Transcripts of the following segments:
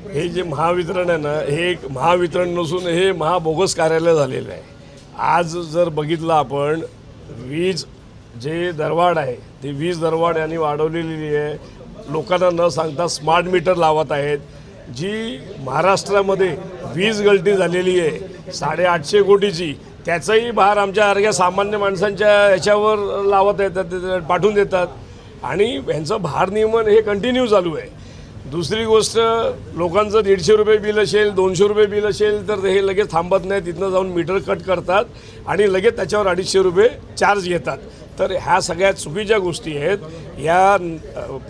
हे जे महावितरण आहे ना, हे एक महावितरण नसून हे महाबोगस कार्यालय झालेलं आहे। आज जर बघितलं आपण, वीज जे दरवाढ आहे ती वीज दरवाढ यांनी वाढवलेली आहे। लोकांना न सांगता स्मार्ट मीटर लावत आहेत। जी महाराष्ट्रामध्ये वीज गळती झालेली आहे 850 कोटीची, त्याचाही भार आमच्यासारख्या सामान्य माणसांच्या याच्यावर लावत येतात, पाठवून देतात आणि यांचं भार नियमन हे कंटिन्यू चालू आहे। दुसरी गोष्ट, लोकांचं 150 रुपये बिल असेल, 200 रुपये बिल असेल तर हे लगेच थांबत नाही, तिथनं जाऊन मीटर कट करतात आणि लगेच त्याच्यावर 250 रुपये चार्ज घेतात। तर ह्या सगळ्यात चुकीच्या गोष्टी आहेत। या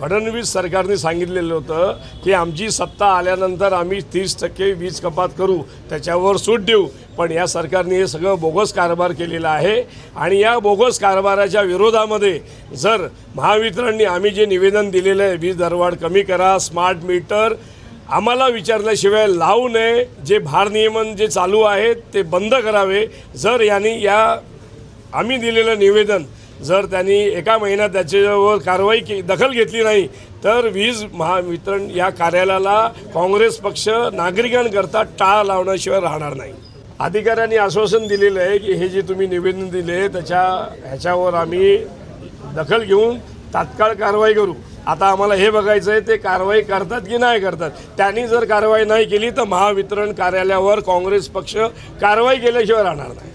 फडणवीस सरकारने सांगितलेलं होतं की आमची सत्ता आल्यानंतर आम्ही 30% वीज कपात करू, त्याच्यावर सूट देऊ, पण या सरकारने हे सगळं बोगस कारभार केलेला आहे। आणि या बोगस कारभाराच्या विरोधामध्ये जर महावितरणने आम्ही जे निवेदन दिलेलं आहे, वीज दरवाढ कमी करा, स्मार्ट मीटर आम्हाला विचारल्याशिवाय लावू नये, जे भार नियमन जे चालू आहे ते बंद करावे। जर यांनी आम्ही दिलेलं निवेदन जर त्यांनी एका महिन्यात त्याच्यावर कारवाई दखल घेतली नाही तर वीज महावितरण या कार्यालयाला काँग्रेस पक्ष नागरिकांकरता टाळ लावण्याशिवाय राहणार नाही। अधिकाऱ्यांनी आश्वासन दिलेलं आहे की हे जे तुम्ही निवेदन दिले ह्याच्यावर आम्ही दखल घेऊन तात्काळ कारवाई करू। आता आम्हाला हे बघायचं आहे ते कारवाई करतात की नाही करतात। त्यांनी जर कारवाई नाही केली तर महावितरण कार्यालयावर काँग्रेस पक्ष कारवाई केल्याशिवाय राहणार नाही।